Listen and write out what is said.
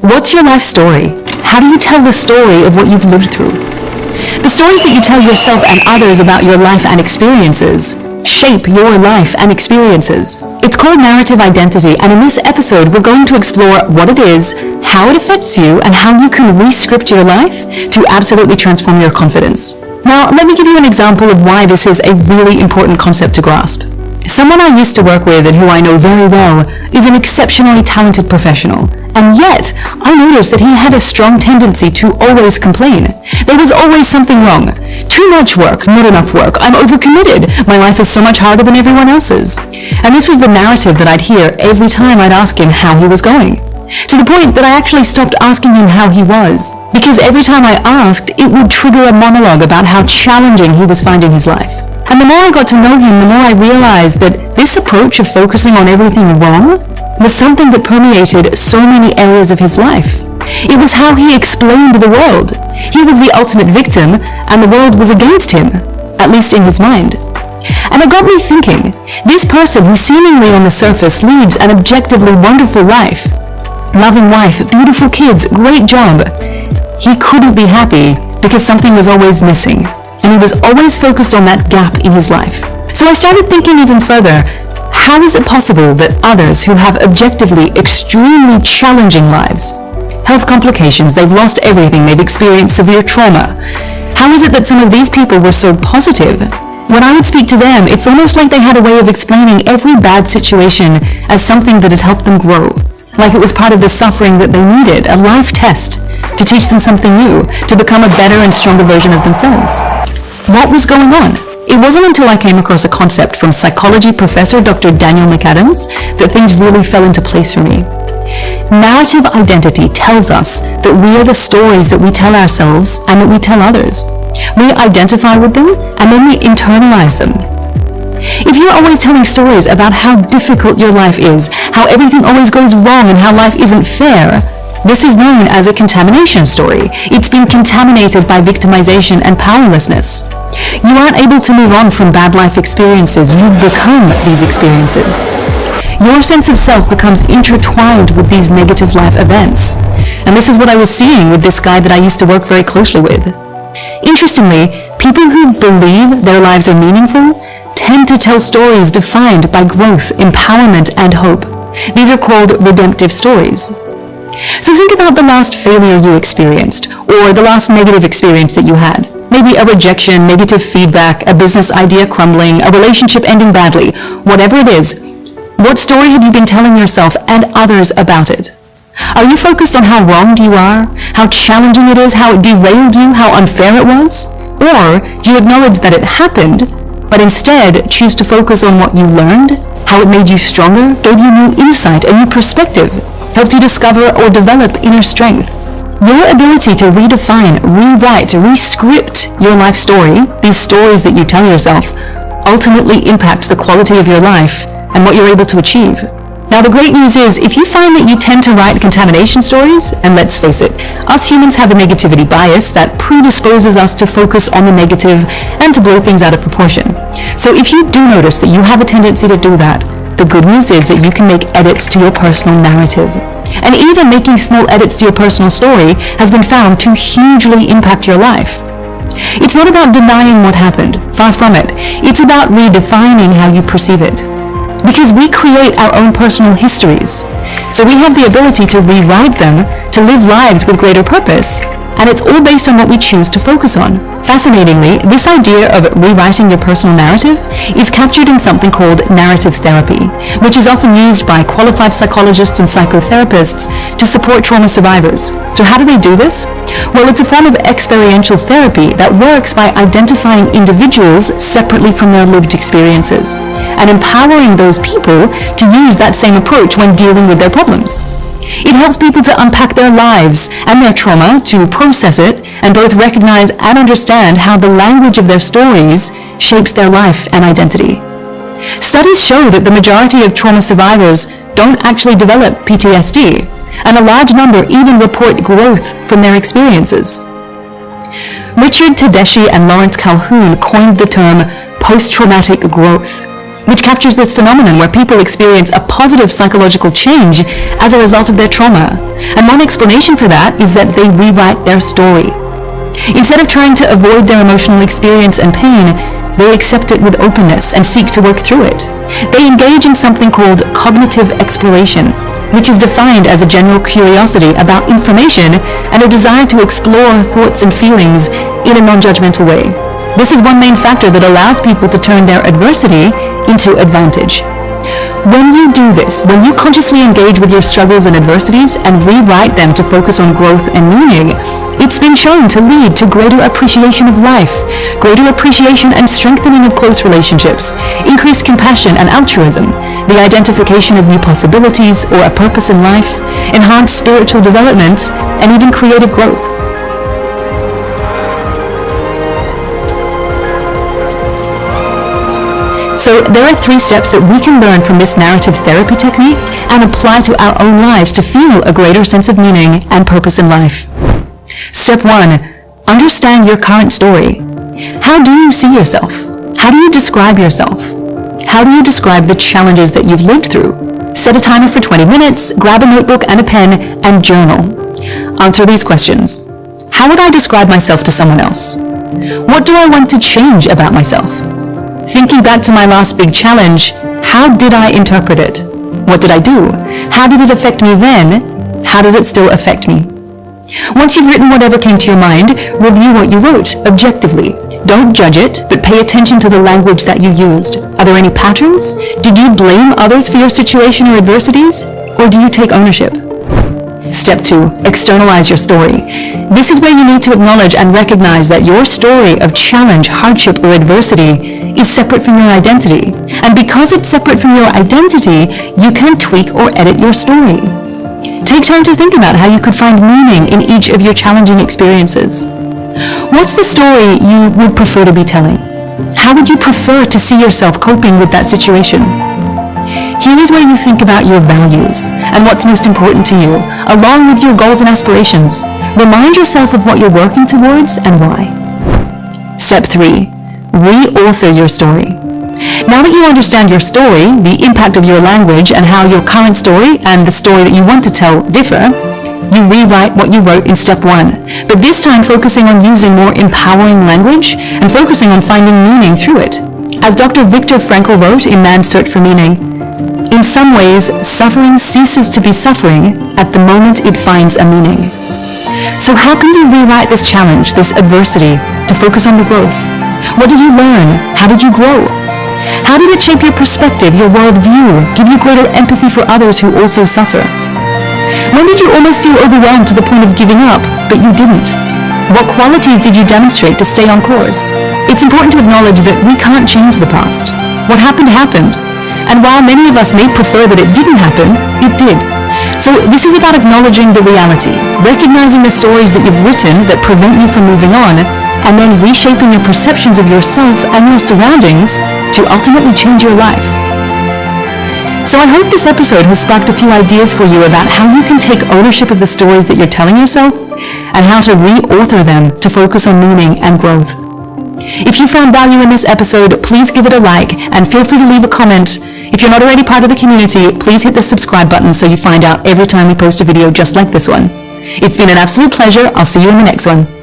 What's your life story? How do you tell the story of what you've lived through? The stories that you tell yourself and others about your life and experiences shape your life and experiences. It's called narrative identity, and in this episode we're going to explore what it is, how it affects you, and how you can re-script your life to absolutely transform your confidence. Now, let me give you an example of why this is a really important concept to grasp. Someone I used to work with and who I know very well is an exceptionally talented professional, and yet I noticed that he had a strong tendency to always complain. There was always something wrong. Too much work, not enough work, I'm overcommitted, my life is so much harder than everyone else's. And this was the narrative that I'd hear every time I'd ask him how he was going. To the point that I actually stopped asking him how he was, because every time I asked, it would trigger a monologue about how challenging he was finding his life. And the more I got to know him, the more I realized that this approach of focusing on everything wrong was something that permeated so many areas of his life. It was how he explained the world. He was the ultimate victim, and the world was against him, at least in his mind. And it got me thinking, this person who seemingly on the surface leads an objectively wonderful life, loving wife, beautiful kids, great job, he couldn't be happy because something was always missing. And he was always focused on that gap in his life. So I started thinking even further, how is it possible that others who have objectively extremely challenging lives, health complications, they've lost everything, they've experienced severe trauma, how is it that some of these people were so positive? When I would speak to them, it's almost like they had a way of explaining every bad situation as something that had helped them grow. Like it was part of the suffering that they needed, a life test to teach them something new, to become a better and stronger version of themselves. What was going on? It wasn't until I came across a concept from psychology professor Dr. Daniel McAdams that things really fell into place for me. Narrative identity tells us that we are the stories that we tell ourselves and that we tell others. We identify with them and then we internalize them. If you're always telling stories about how difficult your life is, how everything always goes wrong and how life isn't fair, this is known as a contamination story. It's been contaminated by victimization and powerlessness. You aren't able to move on from bad life experiences. You become these experiences. Your sense of self becomes intertwined with these negative life events. And this is what I was seeing with this guy that I used to work very closely with. Interestingly, people who believe their lives are meaningful tend to tell stories defined by growth, empowerment, and hope. These are called redemptive stories. So think about the last failure you experienced, or the last negative experience that you had. Maybe a rejection, negative feedback, a business idea crumbling, a relationship ending badly. Whatever it is, what story have you been telling yourself and others about it? Are you focused on how wronged you are, how challenging it is, how it derailed you, how unfair it was? Or do you acknowledge that it happened, but instead choose to focus on what you learned, how it made you stronger, gave you new insight, a new perspective, helped you discover or develop inner strength? Your ability to redefine, rewrite, re-script your life story, these stories that you tell yourself, ultimately impact the quality of your life and what you're able to achieve. Now the great news is, if you find that you tend to write contamination stories, and let's face it, us humans have a negativity bias that predisposes us to focus on the negative and to blow things out of proportion. So if you do notice that you have a tendency to do that, the good news is that you can make edits to your personal narrative. And even making small edits to your personal story has been found to hugely impact your life. It's not about denying what happened, far from it. It's about redefining how you perceive it. Because we create our own personal histories. So we have the ability to rewrite them, to live lives with greater purpose, and it's all based on what we choose to focus on. Fascinatingly, this idea of rewriting your personal narrative is captured in something called narrative therapy, which is often used by qualified psychologists and psychotherapists to support trauma survivors. So how do they do this? Well, it's a form of experiential therapy that works by identifying individuals separately from their lived experiences and empowering those people to use that same approach when dealing with their problems. It helps people to unpack their lives and their trauma, to process it, and both recognize and understand how the language of their stories shapes their life and identity. Studies show that the majority of trauma survivors don't actually develop PTSD, and a large number even report growth from their experiences. Richard Tedeschi and Lawrence Calhoun coined the term post-traumatic growth. which captures this phenomenon where people experience a positive psychological change as a result of their trauma. And one explanation for that is that they rewrite their story. Instead of trying to avoid their emotional experience and pain, they accept it with openness and seek to work through it. They engage in something called cognitive exploration, which is defined as a general curiosity about information and a desire to explore thoughts and feelings in a non-judgmental way. This is one main factor that allows people to turn their adversity into advantage. When you do this, when you consciously engage with your struggles and adversities and rewrite them to focus on growth and meaning, it's been shown to lead to greater appreciation of life, greater appreciation and strengthening of close relationships, increased compassion and altruism, the identification of new possibilities or a purpose in life, enhanced spiritual development, and even creative growth. So there are 3 steps that we can learn from this narrative therapy technique and apply to our own lives to feel a greater sense of meaning and purpose in life. Step 1. Understand your current story. How do you see yourself? How do you describe yourself? How do you describe the challenges that you've lived through? Set a timer for 20 minutes, grab a notebook and a pen, and journal. Answer these questions. How would I describe myself to someone else? What do I want to change about myself? Thinking back to my last big challenge, how did I interpret it? What did I do? How did it affect me then? How does it still affect me? Once you've written whatever came to your mind, review what you wrote objectively. Don't judge it, but pay attention to the language that you used. Are there any patterns? Did you blame others for your situation or adversities? Or do you take ownership? Step 2. Externalize your story. This is where you need to acknowledge and recognize that your story of challenge, hardship, or adversity is separate from your identity. And because it's separate from your identity, you can tweak or edit your story. Take time to think about how you could find meaning in each of your challenging experiences. What's the story you would prefer to be telling? How would you prefer to see yourself coping with that situation? Here is where you think about your values and what's most important to you, along with your goals and aspirations. Remind yourself of what you're working towards and why. Step 3. Re-author your story. Now that you understand your story, the impact of your language, and how your current story and the story that you want to tell differ, you rewrite what you wrote in step 1, but this time focusing on using more empowering language and focusing on finding meaning through it. As Dr. Viktor Frankl wrote in Man's Search for Meaning, in some ways, suffering ceases to be suffering at the moment it finds a meaning. So how can you rewrite this challenge, this adversity, to focus on the growth? What did you learn? How did you grow? How did it shape your perspective, your worldview, give you greater empathy for others who also suffer? When did you almost feel overwhelmed to the point of giving up, but you didn't? What qualities did you demonstrate to stay on course? It's important to acknowledge that we can't change the past. What happened, happened. And while many of us may prefer that it didn't happen, it did. So this is about acknowledging the reality, recognizing the stories that you've written that prevent you from moving on, and then reshaping your perceptions of yourself and your surroundings to ultimately change your life. So I hope this episode has sparked a few ideas for you about how you can take ownership of the stories that you're telling yourself and how to re-author them to focus on meaning and growth. If you found value in this episode, please give it a like and feel free to leave a comment. If you're not already part of the community, please hit the subscribe button so you find out every time we post a video just like this one. It's been an absolute pleasure. I'll see you in the next one.